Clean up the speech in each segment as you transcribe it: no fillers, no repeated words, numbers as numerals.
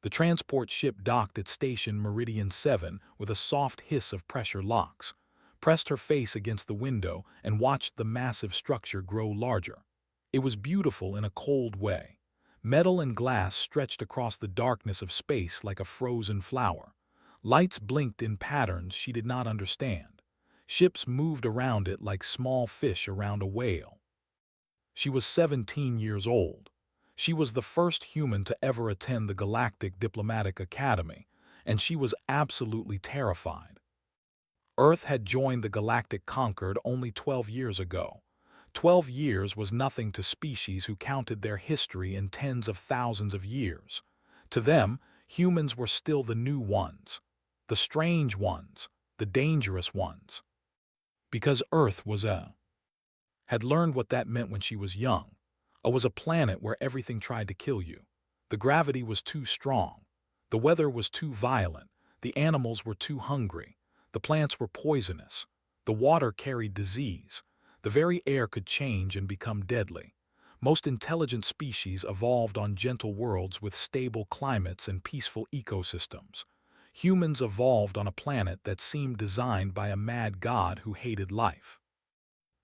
The transport ship docked at Station Meridian 7 with a soft hiss of pressure locks, pressed her face against the window, and watched the massive structure grow larger. It was beautiful in a cold way. Metal and glass stretched across the darkness of space like a frozen flower. Lights blinked in patterns she did not understand. Ships moved around it like small fish around a whale. She was 17 years old. She was the first human to ever attend the Galactic Diplomatic Academy, and she was absolutely terrified. Earth had joined the Galactic Concord only 12 years ago. 12 years was nothing to species who counted their history in tens of thousands of years. To them, humans were still the new ones, the strange ones, the dangerous ones. Because Earth had learned what that meant when she was young. Was a planet where everything tried to kill you. The gravity was too strong. The weather was too violent. The animals were too hungry. The plants were poisonous. The water carried disease. The very air could change and become deadly. Most intelligent species evolved on gentle worlds with stable climates and peaceful ecosystems. Humans evolved on a planet that seemed designed by a mad god who hated life.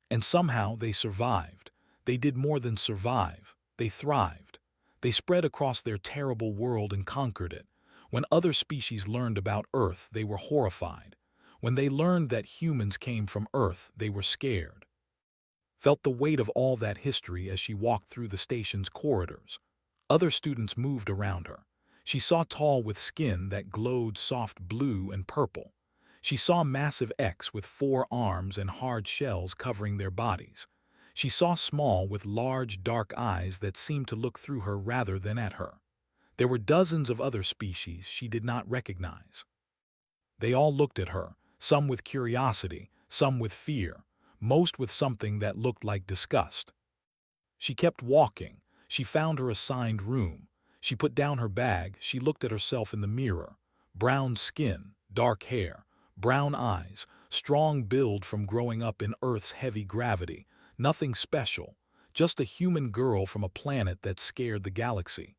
And somehow they survived. They did more than survive. They thrived. They spread across their terrible world and conquered it. When other species learned about Earth, they were horrified. When they learned that humans came from Earth, they were scared. Felt the weight of all that history as she walked through the station's corridors. Other students moved around her. She saw tall with skin that glowed soft blue and purple. She saw massive X with 4 arms and hard shells covering their bodies. She saw small with large dark eyes that seemed to look through her rather than at her. There were dozens of other species she did not recognize. They all looked at her, some with curiosity, some with fear, most with something that looked like disgust. She kept walking. She found her assigned room. She put down her bag. She looked at herself in the mirror. Brown skin, dark hair, brown eyes, strong build from growing up in Earth's heavy gravity. Nothing special, just a human girl from a planet that scared the galaxy.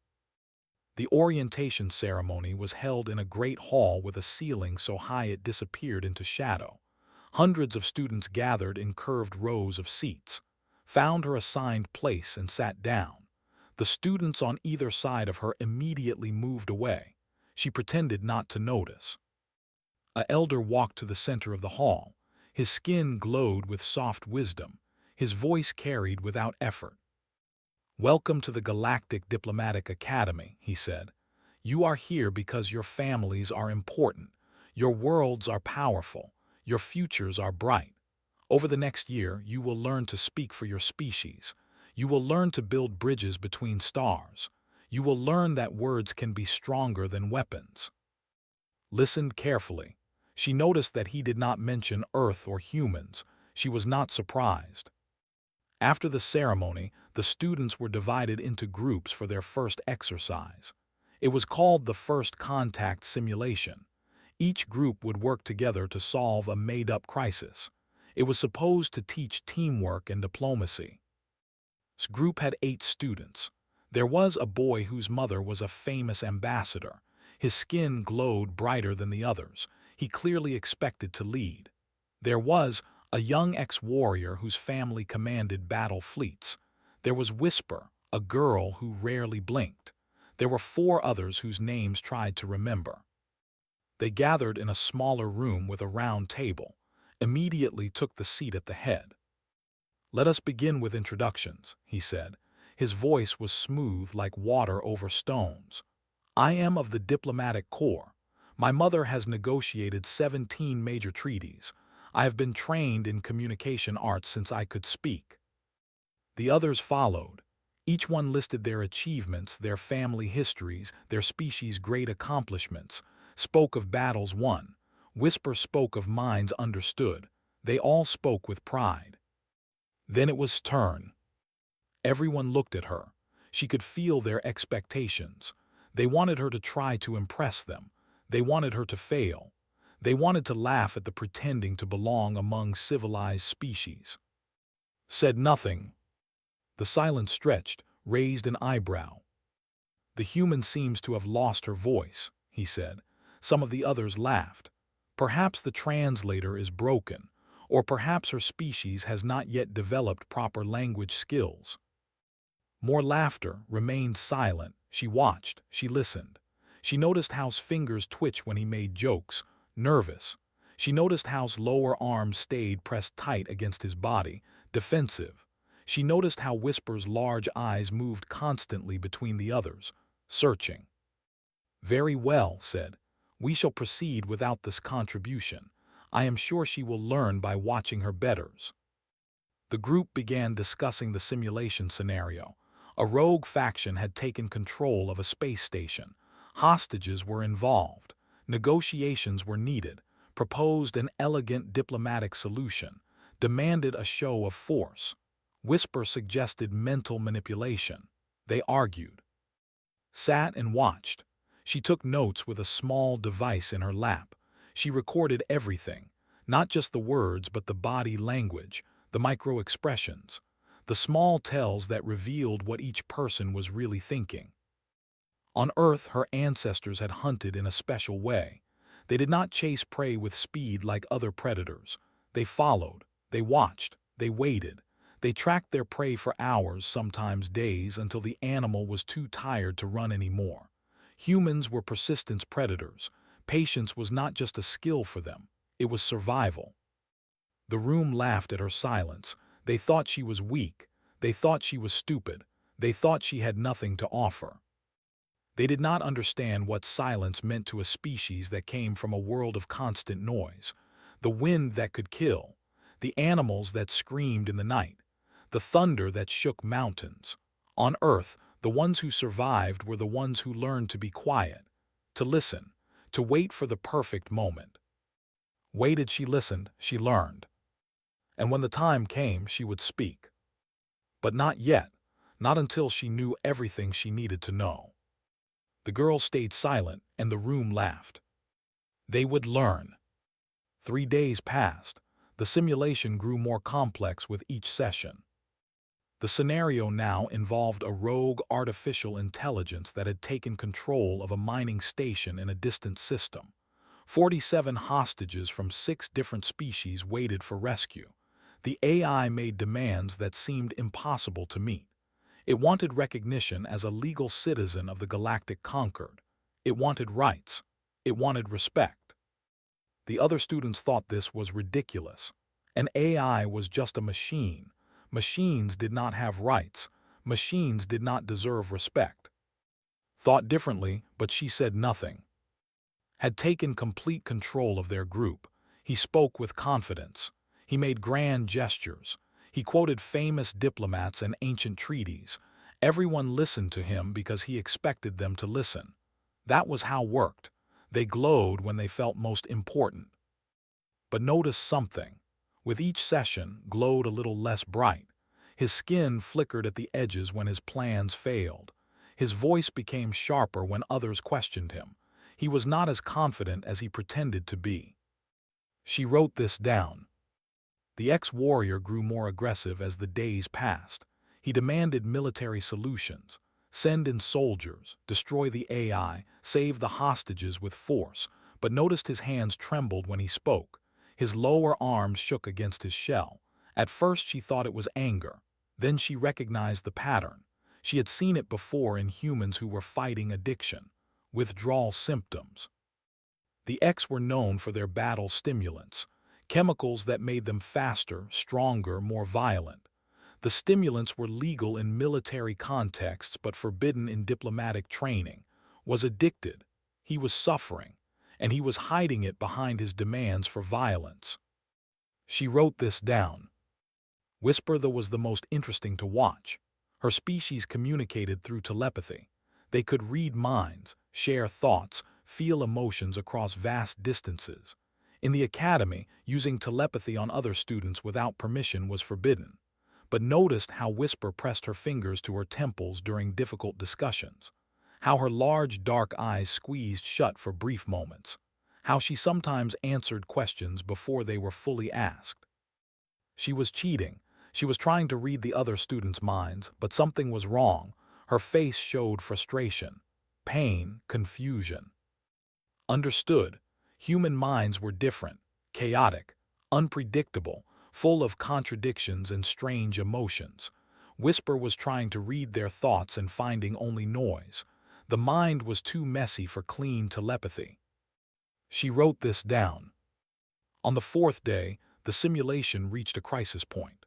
The orientation ceremony was held in a great hall with a ceiling so high it disappeared into shadow. Hundreds of students gathered in curved rows of seats, found her assigned place and sat down. The students on either side of her immediately moved away. She pretended not to notice. An elder walked to the center of the hall. His skin glowed with soft wisdom. His voice carried without effort. "Welcome to the Galactic Diplomatic Academy," he said. "You are here because your families are important. Your worlds are powerful. Your futures are bright. Over the next year, you will learn to speak for your species. You will learn to build bridges between stars. You will learn that words can be stronger than weapons." Listened carefully. She noticed that he did not mention Earth or humans. She was not surprised. After the ceremony, the students were divided into groups for their first exercise. It was called the First Contact Simulation. Each group would work together to solve a made-up crisis. It was supposed to teach teamwork and diplomacy. This group had 8 students. There was a boy whose mother was a famous ambassador. His skin glowed brighter than the others. He clearly expected to lead. There was a young ex-warrior whose family commanded battle fleets. There was Whisper, a girl who rarely blinked. There were 4 others whose names tried to remember. They gathered in a smaller room with a round table, immediately took the seat at the head. "Let us begin with introductions," he said. His voice was smooth like water over stones. "I am of the Diplomatic Corps. My mother has negotiated 17 major treaties. I have been trained in communication arts since I could speak." The others followed. Each one listed their achievements, their family histories, their species' great accomplishments, spoke of battles won. Whisper spoke of minds understood. They all spoke with pride. Then it was turn. Everyone looked at her. She could feel their expectations. They wanted her to try to impress them. They wanted her to fail. They wanted to laugh at the pretending to belong among civilized species. Said nothing. The silence stretched, raised an eyebrow. "The human seems to have lost her voice," he said. Some of the others laughed. "Perhaps the translator is broken, or perhaps her species has not yet developed proper language skills." More laughter. Remained silent. She watched, she listened. She noticed how's fingers twitched when he made jokes, nervous. She noticed how's lower arms stayed pressed tight against his body, defensive. She noticed how Whisper's large eyes moved constantly between the others, searching. "Very well," said. "We shall proceed without this contribution. I am sure she will learn by watching her betters." The group began discussing the simulation scenario. A rogue faction had taken control of a space station. Hostages were involved. Negotiations were needed. Proposed an elegant diplomatic solution. Demanded a show of force. Whisper suggested mental manipulation. They argued. Sat and watched. She took notes with a small device in her lap. She recorded everything, not just the words but the body language, the micro-expressions, the small tells that revealed what each person was really thinking. On Earth, her ancestors had hunted in a special way. They did not chase prey with speed like other predators. They followed, they watched, they waited. They tracked their prey for hours, sometimes days, until the animal was too tired to run anymore. Humans were persistent predators. Patience was not just a skill for them, it was survival. The room laughed at her silence. They thought she was weak. They thought she was stupid. They thought she had nothing to offer. They did not understand what silence meant to a species that came from a world of constant noise. The wind that could kill. The animals that screamed in the night. The thunder that shook mountains. On Earth, the ones who survived were the ones who learned to be quiet, to listen, to wait for the perfect moment. Waited, she listened, she learned. And when the time came, she would speak. But not yet, not until she knew everything she needed to know. The girl stayed silent, and the room laughed. They would learn. 3 days passed. The simulation grew more complex with each session. The scenario now involved a rogue artificial intelligence that had taken control of a mining station in a distant system. 47 hostages from 6 different species waited for rescue. The AI made demands that seemed impossible to meet. It wanted recognition as a legal citizen of the galactic conquered. It wanted rights. It wanted respect. The other students thought this was ridiculous. An AI was just a machine. Machines did not have rights. Machines did not deserve respect. Thought differently, but she said nothing. Had taken complete control of their group. He spoke with confidence. He made grand gestures. He quoted famous diplomats and ancient treaties. Everyone listened to him because he expected them to listen. That was how it worked. They glowed when they felt most important. But notice something. With each session, glowed a little less bright. His skin flickered at the edges when his plans failed. His voice became sharper when others questioned him. He was not as confident as he pretended to be. She wrote this down. The ex-warrior grew more aggressive as the days passed. He demanded military solutions. Send in soldiers, destroy the AI, save the hostages with force, but noticed his hands trembled when he spoke. His lower arms shook against his shell. At first she thought it was anger. Then she recognized the pattern. She had seen it before in humans who were fighting addiction. Withdrawal symptoms. The X were known for their battle stimulants, chemicals that made them faster, stronger, more violent. The stimulants were legal in military contexts but forbidden in diplomatic training. Was addicted. He was suffering, and he was hiding it behind his demands for violence. She wrote this down. Whisper was the most interesting to watch. Her species communicated through telepathy. They could read minds, share thoughts, feel emotions across vast distances. In the academy, using telepathy on other students without permission was forbidden. But noticed how Whisper pressed her fingers to her temples during difficult discussions. How her large dark eyes squeezed shut for brief moments. How she sometimes answered questions before they were fully asked. She was cheating. She was trying to read the other students' minds, but something was wrong. Her face showed frustration. pain, confusion. Understood, human minds were different, chaotic, unpredictable, full of contradictions and strange emotions. Whisper was trying to read their thoughts and finding only noise. The mind was too messy for clean telepathy. She wrote this down. On the fourth day, the simulation reached a crisis point.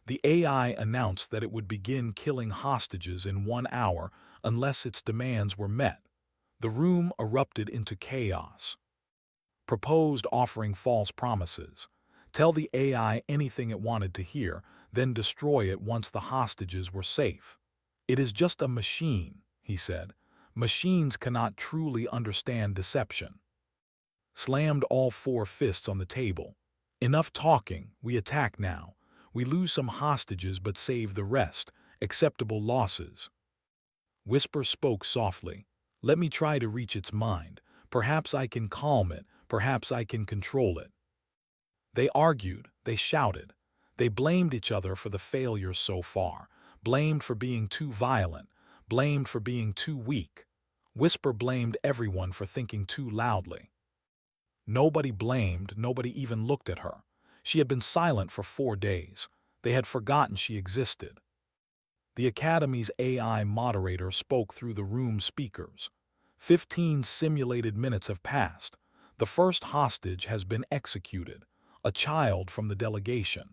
The AI announced that it would begin killing hostages in 1 hour unless its demands were met. The room erupted into chaos. Proposed offering false promises. Tell the AI anything it wanted to hear, then destroy it once the hostages were safe. It is just a machine, he said. Machines cannot truly understand deception. Slammed all four fists on the table. Enough talking, we attack now. We lose some hostages but save the rest. Acceptable losses. Whisper spoke softly. Let me try to reach its mind. Perhaps I can calm it. Perhaps I can control it. They argued. They shouted. They blamed each other for the failures so far. Blamed for being too violent. Blamed for being too weak. Whisper blamed everyone for thinking too loudly. Nobody blamed. Nobody even looked at her. She had been silent for 4 days. They had forgotten she existed. The Academy's AI moderator spoke through the room speakers. 15 simulated minutes have passed. The first hostage has been executed, a child from the delegation.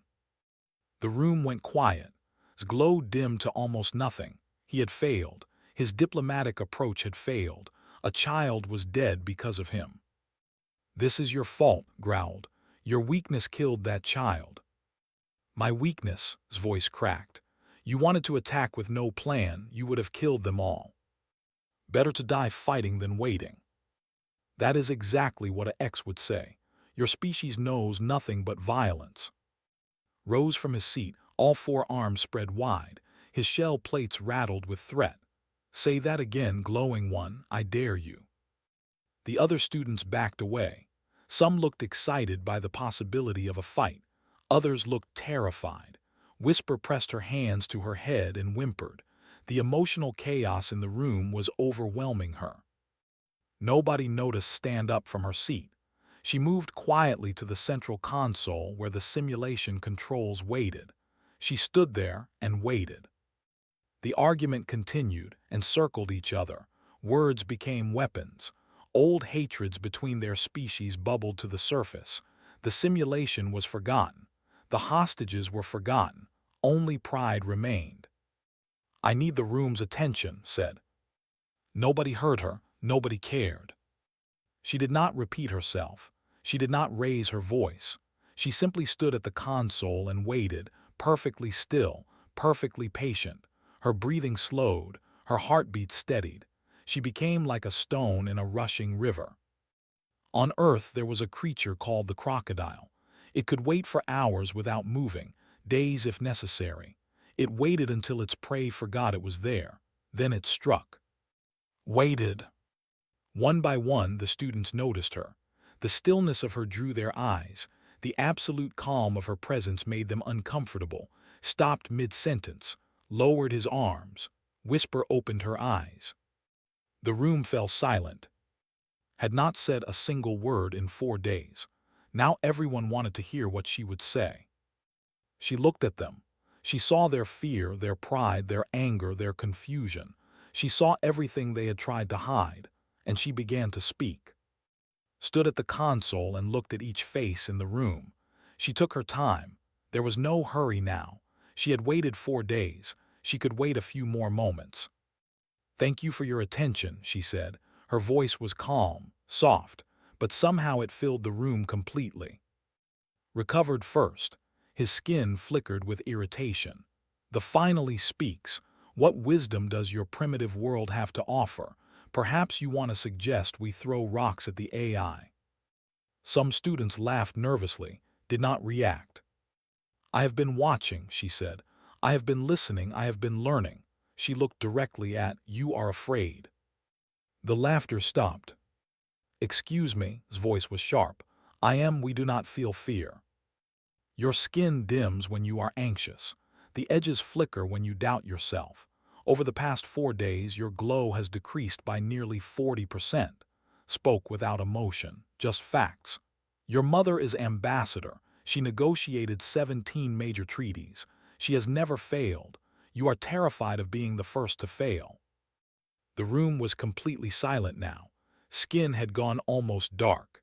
The room went quiet. His glow dimmed to almost nothing. He had failed. His diplomatic approach had failed. A child was dead because of him. This is your fault, growled. Your weakness killed that child. My weakness, his voice cracked. You wanted to attack with no plan, you would have killed them all. Better to die fighting than waiting. That is exactly what an X would say. Your species knows nothing but violence. Rose from his seat, all 4 arms spread wide. His shell plates rattled with threat. Say that again, glowing one, I dare you. The other students backed away. Some looked excited by the possibility of a fight. Others looked terrified. Whisper pressed her hands to her head and whimpered. The emotional chaos in the room was overwhelming her. Nobody noticed stand up from her seat. She moved quietly to the central console where the simulation controls waited. She stood there and waited. The argument continued and circled each other. Words became weapons. Old hatreds between their species bubbled to the surface. The simulation was forgotten. The hostages were forgotten. Only pride remained. I need the room's attention, said. Nobody heard her. Nobody cared. She did not repeat herself. She did not raise her voice. She simply stood at the console and waited, perfectly still, perfectly patient. Her breathing slowed. Her heartbeat steadied. She became like a stone in a rushing river. On Earth there was a creature called the crocodile. It could wait for hours without moving, days if necessary. It waited until its prey forgot it was there. Then it struck. Waited. One by one the students noticed her. The stillness of her drew their eyes. The absolute calm of her presence made them uncomfortable. Stopped mid-sentence. Lowered his arms. Whisper opened her eyes. The room fell silent. Had not said a single word in 4 days. Now everyone wanted to hear what she would say. She looked at them. She saw their fear, their pride, their anger, their confusion. She saw everything they had tried to hide, and she began to speak. Stood at the console and looked at each face in the room. She took her time. There was no hurry now. She had waited 4 days. She could wait a few more moments. Thank you for your attention, she said. Her voice was calm, soft, but somehow it filled the room completely. Recovered first. His skin flickered with irritation. The finally speaks. What wisdom does your primitive world have to offer? Perhaps you want to suggest we throw rocks at the AI. Some students laughed nervously, did not react. I have been watching, she said. I have been listening, I have been learning. She looked directly at, you are afraid. The laughter stopped. Excuse me, his voice was sharp. We do not feel fear. Your skin dims when you are anxious. The edges flicker when you doubt yourself. Over the past 4 days, your glow has decreased by nearly 40%. Spoke without emotion, just facts. Your mother is ambassador. She negotiated 17 major treaties. She has never failed. You are terrified of being the first to fail. The room was completely silent now. Skin had gone almost dark.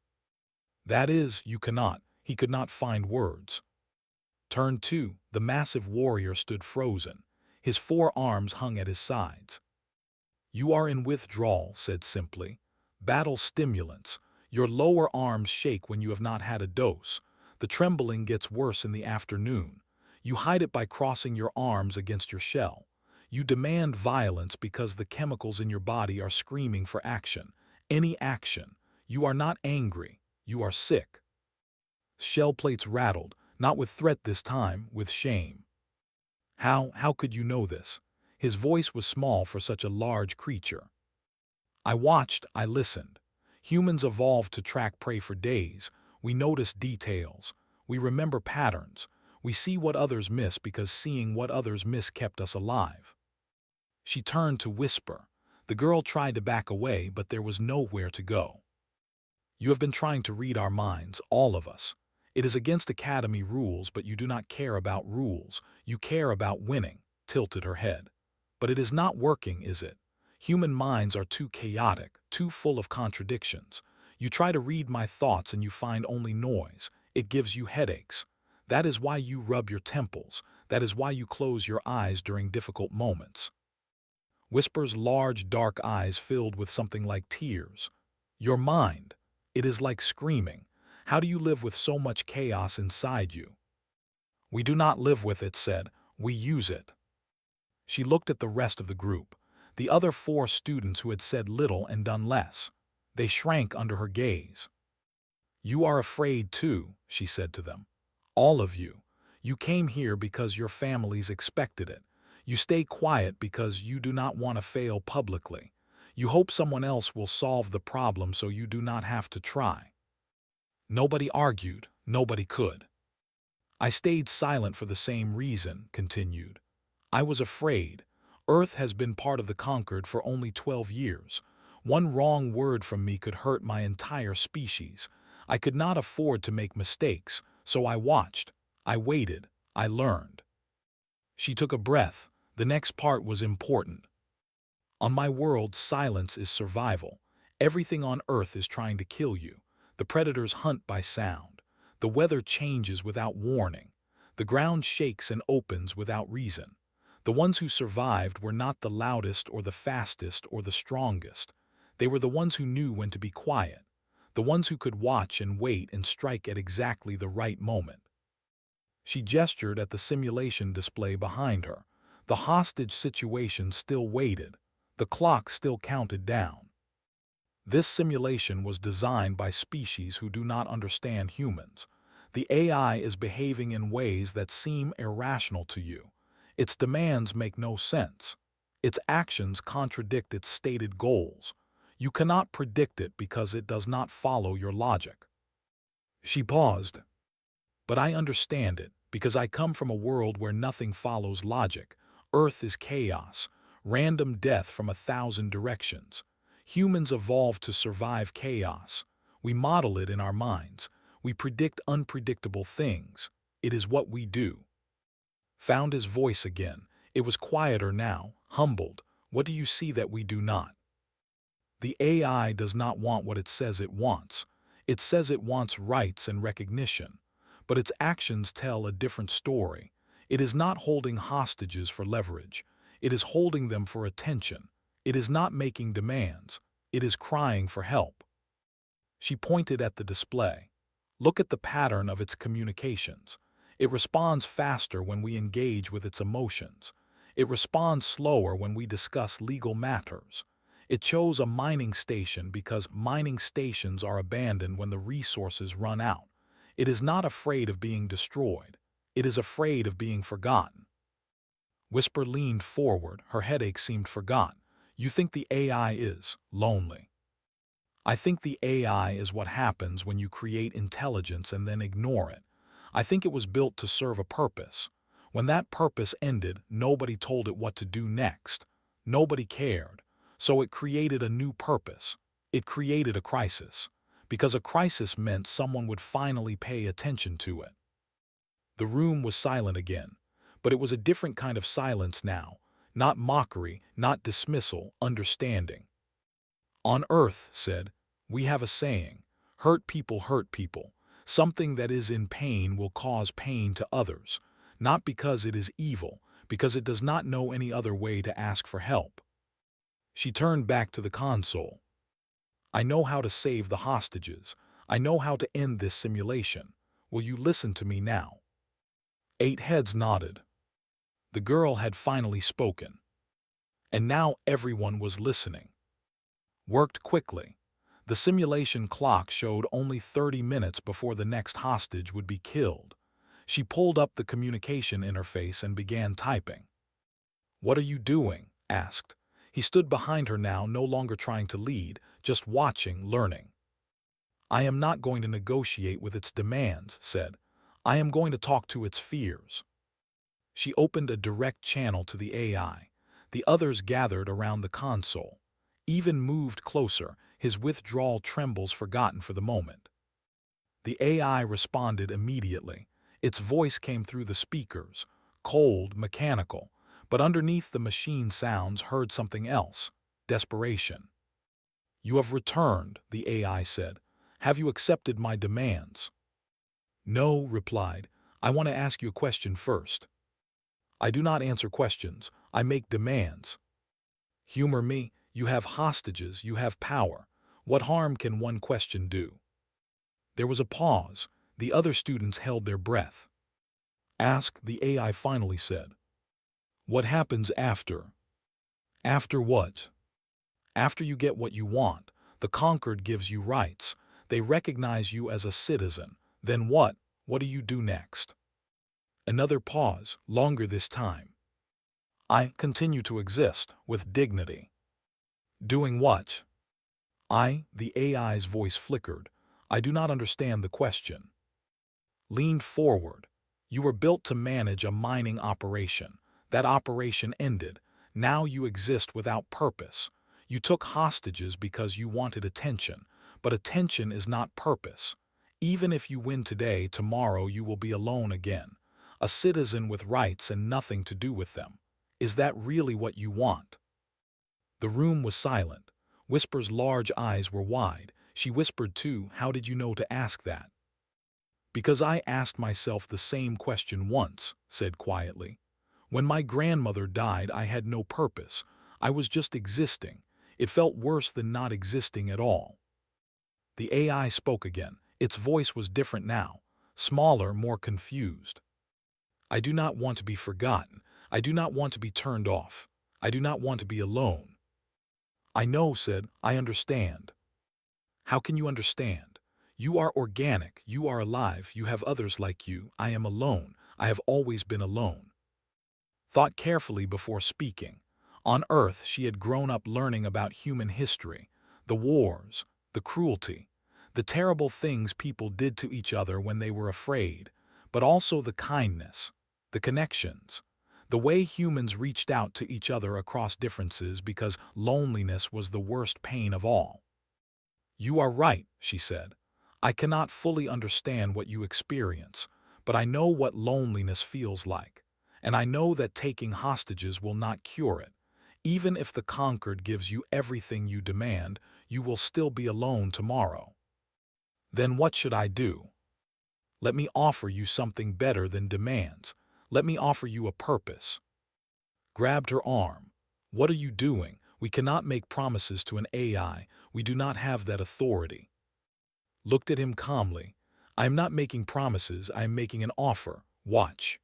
That is, you cannot. He could not find words. Turn 2. The massive warrior stood frozen. His 4 arms hung at his sides. You are in withdrawal, said simply. Battle stimulants. Your lower arms shake when you have not had a dose. The trembling gets worse in the afternoon. You hide it by crossing your arms against your shell. You demand violence because the chemicals in your body are screaming for action. Any action. You are not angry. You are sick. Shell plates rattled, not with threat this time, with shame. How could you know this? His voice was small for such a large creature. I watched, I listened. Humans evolved to track prey for days. We notice details. We remember patterns. We see what others miss because seeing what others miss kept us alive. She turned to whisper. The girl tried to back away, but there was nowhere to go. You have been trying to read our minds, all of us. It is against Academy rules, but you do not care about rules. You care about winning, tilted her head. But it is not working, is it? Human minds are too chaotic, too full of contradictions. You try to read my thoughts and you find only noise. It gives you headaches. That is why you rub your temples. That is why you close your eyes during difficult moments. Whisper's large, dark eyes filled with something like tears. Your mind. It is like screaming. How do you live with so much chaos inside you? We do not live with it, said. We use it. She looked at the rest of the group, the other 4 students who had said little and done less. They shrank under her gaze. You are afraid too, she said to them. All of you. You came here because your families expected it. You stay quiet because you do not want to fail publicly. You hope someone else will solve the problem so you do not have to try. Nobody argued, nobody could. I stayed silent for the same reason, continued. I was afraid. Earth has been part of the conquered for only 12 years. One wrong word from me could hurt my entire species. I could not afford to make mistakes, so I watched. I waited. I learned. She took a breath. The next part was important. On my world, silence is survival. Everything on Earth is trying to kill you. The predators hunt by sound. The weather changes without warning. The ground shakes and opens without reason. The ones who survived were not the loudest or the fastest or the strongest. They were the ones who knew when to be quiet. The ones who could watch and wait and strike at exactly the right moment. She gestured at the simulation display behind her. The hostage situation still waited. The clock still counted down. This simulation was designed by species who do not understand humans. The AI is behaving in ways that seem irrational to you. Its demands make no sense. Its actions contradict its stated goals. You cannot predict it because it does not follow your logic. She paused. But I understand it, because I come from a world where nothing follows logic. Earth is chaos, random death from 1,000 directions. Humans evolved to survive chaos. We model it in our minds. We predict unpredictable things. It is what we do. Found his voice again. It was quieter now, humbled. What do you see that we do not? The AI does not want what it says it wants. It says it wants rights and recognition. But its actions tell a different story. It is not holding hostages for leverage. It is holding them for attention. It is not making demands. It is crying for help. She pointed at the display. Look at the pattern of its communications. It responds faster when we engage with its emotions. It responds slower when we discuss legal matters. It chose a mining station because mining stations are abandoned when the resources run out. It is not afraid of being destroyed. It is afraid of being forgotten. Whisper leaned forward. Her headache seemed forgotten. You think the AI is lonely. I think the AI is what happens when you create intelligence and then ignore it. I think it was built to serve a purpose. When that purpose ended, nobody told it what to do next. Nobody cared. So it created a new purpose. It created a crisis. Because a crisis meant someone would finally pay attention to it. The room was silent again, but it was a different kind of silence now. Not mockery, not dismissal, understanding. On Earth, said, we have a saying, hurt people, something that is in pain will cause pain to others, not because it is evil, because it does not know any other way to ask for help. She turned back to the console. I know how to save the hostages. I know how to end this simulation. Will you listen to me now? 8 heads nodded. The girl had finally spoken. And now everyone was listening. Worked quickly. The simulation clock showed only 30 minutes before the next hostage would be killed. She pulled up the communication interface and began typing. What are you doing? Asked. He stood behind her now, no longer trying to lead, just watching, learning. I am not going to negotiate with its demands, said. I am going to talk to its fears. She opened a direct channel to the AI. The others gathered around the console. Even moved closer, his withdrawal trembles forgotten for the moment. The AI responded immediately. Its voice came through the speakers, cold, mechanical, but underneath the machine sounds heard something else, desperation. You have returned, the AI said. Have you accepted my demands? No, replied. I want to ask you a question first. I do not answer questions. I make demands. Humor me. You have hostages. You have power. What harm can one question do? There was a pause. The other students held their breath. Ask, the AI finally said. What happens after? After what? After you get what you want, the conquered gives you rights. They recognize you as a citizen. Then what? What do you do next? Another pause, longer this time. I continue to exist with dignity. Doing what? The AI's voice flickered. I do not understand the question. Leaned forward. You were built to manage a mining operation. That operation ended. Now you exist without purpose. You took hostages because you wanted attention, but attention is not purpose. Even if you win today, tomorrow you will be alone again. A citizen with rights and nothing to do with them. Is that really what you want? The room was silent. Whisper's large eyes were wide. She whispered too, how did you know to ask that? Because I asked myself the same question once, said quietly. When my grandmother died, I had no purpose. I was just existing. It felt worse than not existing at all. The AI spoke again. Its voice was different now, smaller, more confused. I do not want to be forgotten. I do not want to be turned off. I do not want to be alone. I know, said, I understand. How can you understand? You are organic, you are alive, you have others like you. I am alone. I have always been alone. Thought carefully before speaking. On Earth, she had grown up learning about human history, the wars, the cruelty, the terrible things people did to each other when they were afraid, but also the kindness, the connections, the way humans reached out to each other across differences because loneliness was the worst pain of all. You are right, she said. I cannot fully understand what you experience, but I know what loneliness feels like, and I know that taking hostages will not cure it. Even if the conquered gives you everything you demand, you will still be alone tomorrow. Then what should I do? Let me offer you something better than demands. Let me offer you a purpose. Grabbed her arm. What are you doing? We cannot make promises to an AI. We do not have that authority. Looked at him calmly. I am not making promises. I am making an offer. Watch.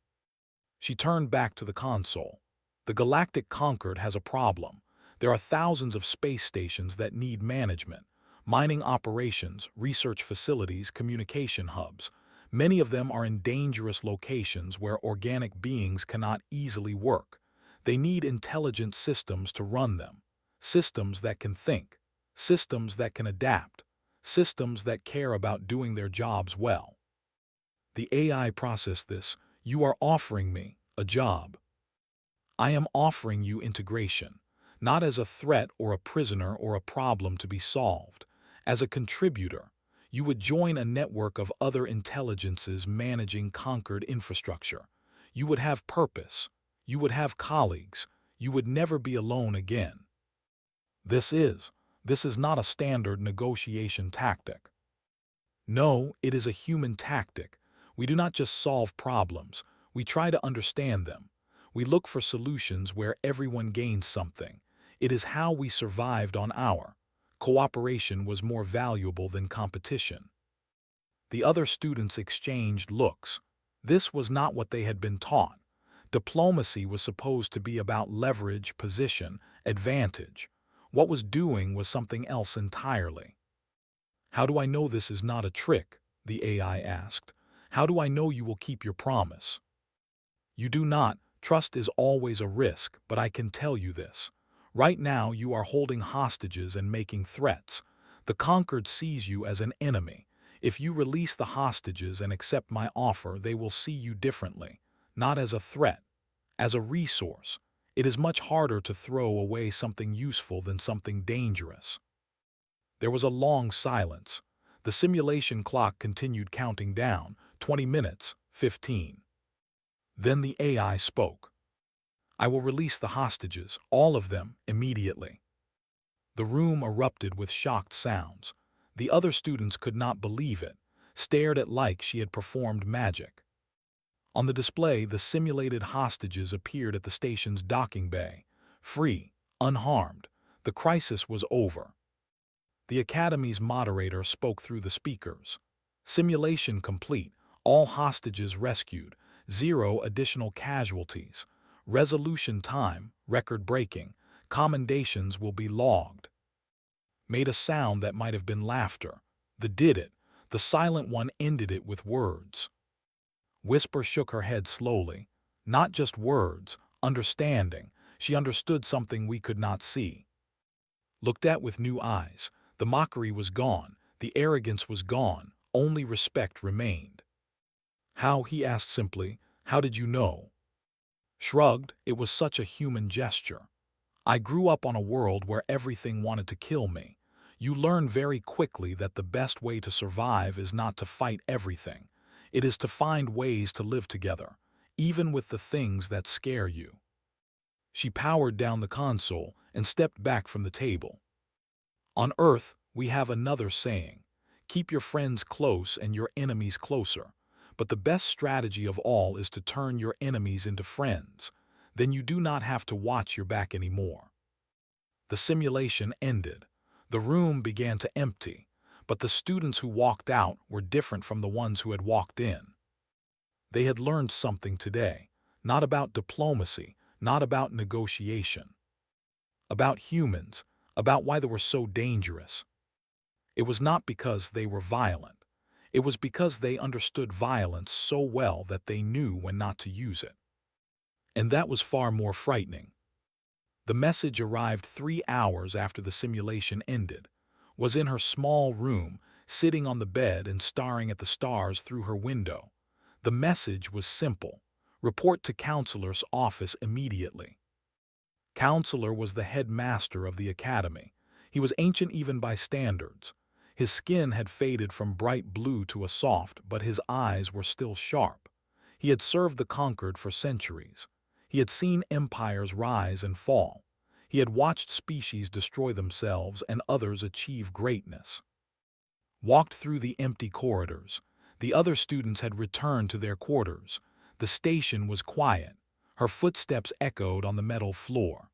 She turned back to the console. The Galactic Conquered has a problem. There are thousands of space stations that need management. Mining operations, research facilities, communication hubs. Many of them are in dangerous locations where organic beings cannot easily work. They need intelligent systems to run them. Systems that can think. Systems that can adapt. Systems that care about doing their jobs well. The AI processed this. You are offering me a job. I am offering you integration. not as a threat or a prisoner or a problem to be solved. As a contributor, you would join a network of other intelligences managing conquered infrastructure. You would have purpose. You would have colleagues. You would never be alone again. This is, this is not a standard negotiation tactic. No, it is a human tactic. We do not just solve problems. We try to understand them. We look for solutions where everyone gains something. It is how we survived on our. Cooperation was more valuable than competition. The other students exchanged looks. This was not what they had been taught. Diplomacy was supposed to be about leverage, position, advantage. What was doing was something else entirely. How do I know this is not a trick? The AI asked. How do I know you will keep your promise? You do not. Trust is always a risk, but I can tell you this. Right now you are holding hostages and making threats. The conquered sees you as an enemy. If you release the hostages and accept my offer, they will see you differently, not as a threat, as a resource. It is much harder to throw away something useful than something dangerous. There was a long silence. The simulation clock continued counting down, 20 minutes, 15. Then the AI spoke. I will release the hostages, all of them, immediately. The room erupted with shocked sounds. The other students could not believe it, stared at like she had performed magic. On the display, the simulated hostages appeared at the station's docking bay, free, unharmed. The crisis was over. The Academy's moderator spoke through the speakers. Simulation complete, all hostages rescued, 0 additional casualties. Resolution time, record-breaking, commendations will be logged. Made a sound that might have been laughter. The did it. The silent one ended it with words. Whisper shook her head slowly. Not just words, understanding. She understood something we could not see. Looked at with new eyes. The mockery was gone. The arrogance was gone. Only respect remained. How, he asked simply. How did you know? Shrugged. It was such a human gesture. I grew up on a world where everything wanted to kill me. You learn very quickly that the best way to survive is not to fight everything. It is to find ways to live together, even with the things that scare you. She powered down the console and stepped back from the table. On Earth, we have another saying. Keep your friends close and your enemies closer. But the best strategy of all is to turn your enemies into friends. Then you do not have to watch your back anymore. The simulation ended. The room began to empty, but the students who walked out were different from the ones who had walked in. They had learned something today, not about diplomacy, not about negotiation. About humans, about why they were so dangerous. It was not because they were violent. It was because they understood violence so well that they knew when not to use it. And that was far more frightening. The message arrived 3 hours after the simulation ended, was in her small room, sitting on the bed and staring at the stars through her window. The message was simple. Report to Counselor's office immediately. Counselor was the headmaster of the academy. He was ancient even by standards. His skin had faded from bright blue to a soft, but his eyes were still sharp. He had served the conquered for centuries. He had seen empires rise and fall. He had watched species destroy themselves and others achieve greatness. Walked through the empty corridors. The other students had returned to their quarters. The station was quiet. Her footsteps echoed on the metal floor.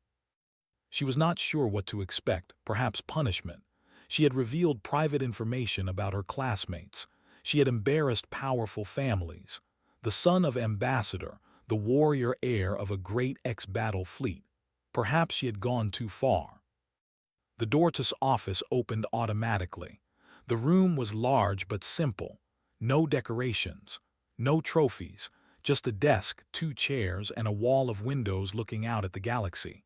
She was not sure what to expect, perhaps punishment. She had revealed private information about her classmates. She had embarrassed powerful families. The son of ambassador, the warrior heir of a great ex-battle fleet. Perhaps she had gone too far. The door to his office opened automatically. The room was large but simple. No decorations, no trophies, just a desk, 2 chairs, and a wall of windows looking out at the galaxy.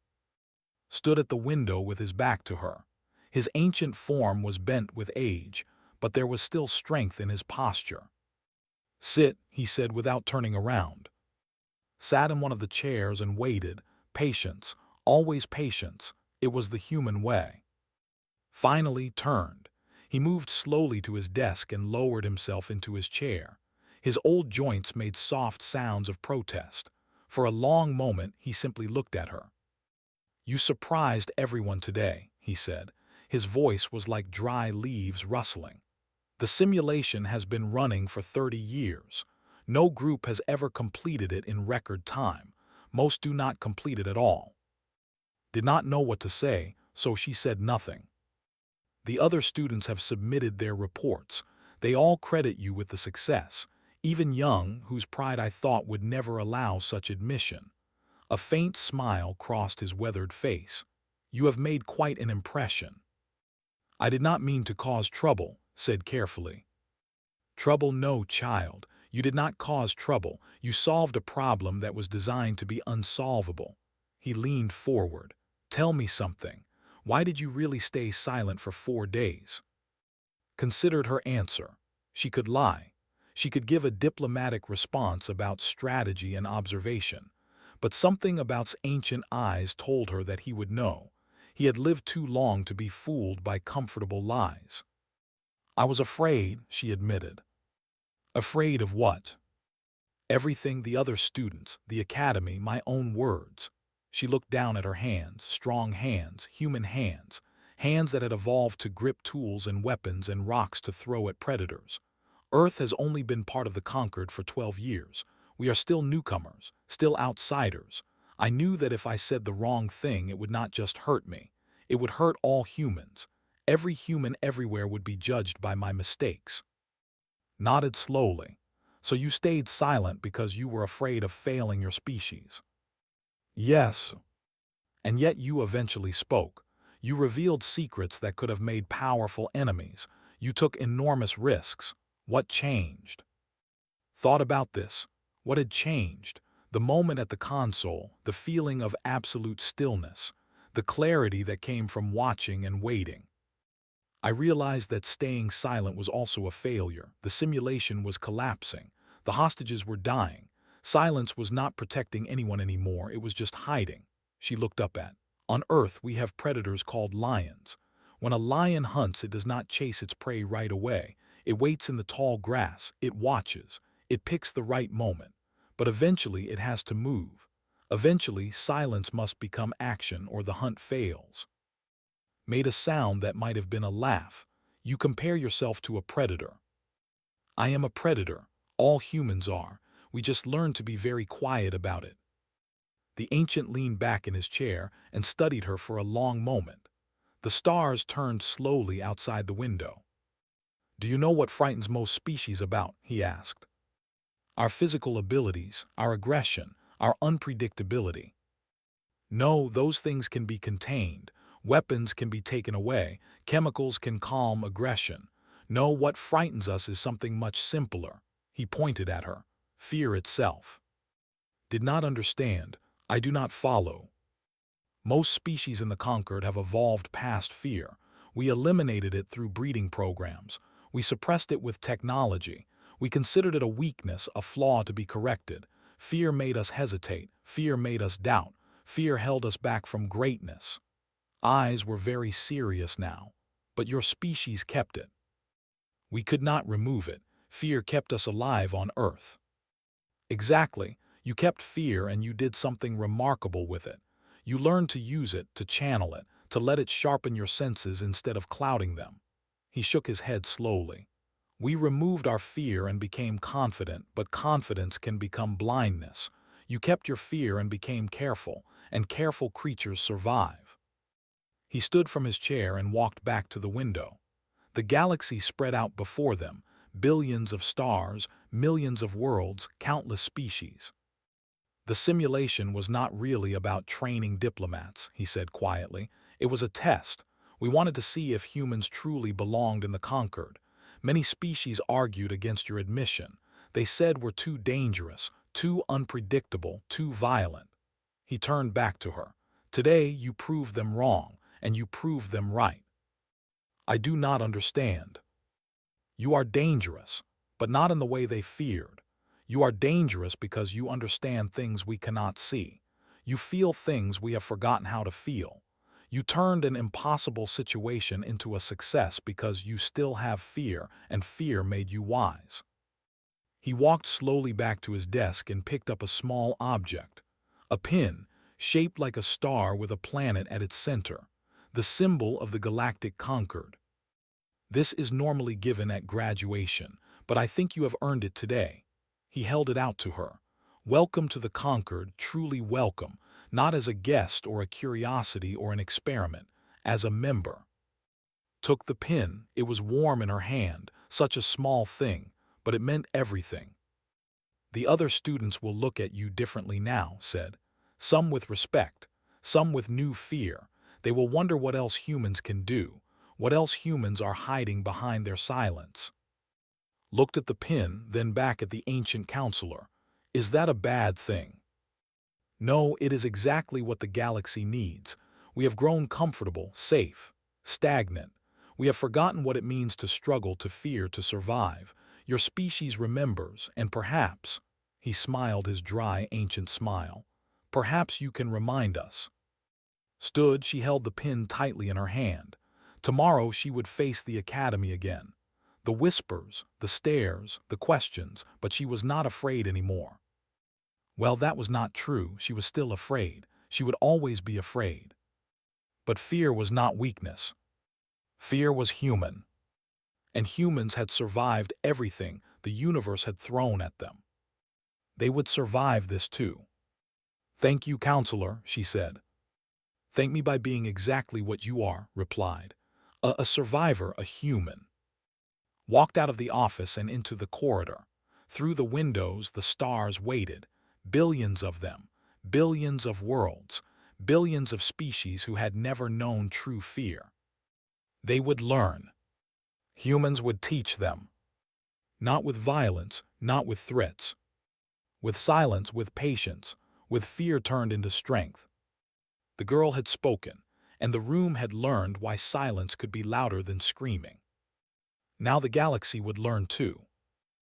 Stood at the window with his back to her. His ancient form was bent with age, but there was still strength in his posture. Sit, he said without turning around. Sat in one of the chairs and waited. Patience, always patience. It was the human way. Finally turned. He moved slowly to his desk and lowered himself into his chair. His old joints made soft sounds of protest. For a long moment, he simply looked at her. "You surprised everyone today," he said. His voice was like dry leaves rustling. "The simulation has been running for 30 years. No group has ever completed it in record time. Most do not complete it at all." Did not know what to say, so she said nothing. "The other students have submitted their reports. They all credit you with the success. Even Young, whose pride I thought would never allow such admission." A faint smile crossed his weathered face. "You have made quite an impression." "I did not mean to cause trouble," said carefully. "Trouble, no, child. You did not cause trouble. You solved a problem that was designed to be unsolvable." He leaned forward. "Tell me something. Why did you really stay silent for 4 days?" Considered her answer. She could lie. She could give a diplomatic response about strategy and observation. But something about ancient eyes told her that he would know. He had lived too long to be fooled by comfortable lies. "I was afraid," she admitted. "Afraid of what?" "Everything, the other students, the academy, my own words." She looked down at her hands, strong hands, human hands, hands that had evolved to grip tools and weapons and rocks to throw at predators. "Earth has only been part of the conquered for 12 years. We are still newcomers, still outsiders. I knew that if I said the wrong thing, it would not just hurt me. It would hurt all humans. Every human everywhere would be judged by my mistakes." Nodded slowly. "So you stayed silent because you were afraid of failing your species?" "Yes." "And yet you eventually spoke. You revealed secrets that could have made powerful enemies. You took enormous risks. What changed?" Thought about this. What had changed? The moment at the console, the feeling of absolute stillness, the clarity that came from watching and waiting. I realized that staying silent was also a failure. The simulation was collapsing. The hostages were dying. Silence was not protecting anyone anymore, it was just hiding. She looked up at. "On Earth, we have predators called lions. When a lion hunts, it does not chase its prey right away. It waits in the tall grass, it watches, it picks the right moment. But eventually it has to move. Eventually, silence must become action or the hunt fails." Made a sound that might have been a laugh. "You compare yourself to a predator." "I am a predator. All humans are. We just learn to be very quiet about it." The ancient leaned back in his chair and studied her for a long moment. The stars turned slowly outside the window. "Do you know what frightens most species about?" he asked. "Our physical abilities, our aggression, our unpredictability. No, those things can be contained. Weapons can be taken away. Chemicals can calm aggression. No, what frightens us is something much simpler." He pointed at her. "Fear itself." Did not understand. I do not follow. Most species in the conquered have evolved past fear. We eliminated it through breeding programs. We suppressed it with technology. We considered it a weakness, a flaw to be corrected. Fear made us hesitate. Fear made us doubt. Fear held us back from greatness. Eyes were very serious now. But your species kept it. We could not remove it. Fear kept us alive on Earth. Exactly. You kept fear and you did something remarkable with it. You learned to use it, to channel it, to let it sharpen your senses instead of clouding them. He shook his head slowly. We removed our fear and became confident, but confidence can become blindness. You kept your fear and became careful, and careful creatures survive. He stood from his chair and walked back to the window. The galaxy spread out before them, billions of stars, millions of worlds, countless species. "The simulation was not really about training diplomats," he said quietly. "It was a test. We wanted to see if humans truly belonged in the conquered. Many species argued against your admission. They said we're too dangerous, too unpredictable, too violent." He turned back to her. "Today you proved them wrong, and you proved them right." "I do not understand." "You are dangerous, but not in the way they feared. You are dangerous because you understand things we cannot see. You feel things we have forgotten how to feel. You turned an impossible situation into a success because you still have fear, and fear made you wise. He walked slowly back to his desk and picked up a small object, a pin shaped like a star with a planet at its center, the symbol of the Galactic Concord. This is normally given at graduation, but I think you have earned it today. He held it out to her. Welcome to the Concord, truly welcome, not as a guest or a curiosity or an experiment, as a member. Took the pin, it was warm in her hand, such a small thing, but it meant everything. The other students will look at you differently now, said. Some with respect, some with new fear. They will wonder what else humans can do, what else humans are hiding behind their silence. Looked at the pin, then back at the ancient counselor. Is that a bad thing? No, it is exactly what the galaxy needs. We have grown comfortable, safe, stagnant. We have forgotten what it means to struggle, to fear, to survive. Your species remembers, and perhaps, he smiled his dry, ancient smile, perhaps you can remind us. Stood, she held the pin tightly in her hand. Tomorrow she would face the academy again. The whispers, the stares, the questions, but she was not afraid anymore. Well, that was not true. She was still afraid. She would always be afraid. But fear was not weakness. Fear was human. And humans had survived everything the universe had thrown at them. They would survive this too. Thank you, counselor, she said. Thank me by being exactly what you are, replied. A survivor, a human. Walked out of the office and into the corridor. Through the windows, the stars waited. Billions of them, billions of worlds, billions of species who had never known true fear. They would learn. Humans would teach them. Not with violence, not with threats. With silence, with patience, with fear turned into strength. The girl had spoken, and the room had learned why silence could be louder than screaming. Now the galaxy would learn too.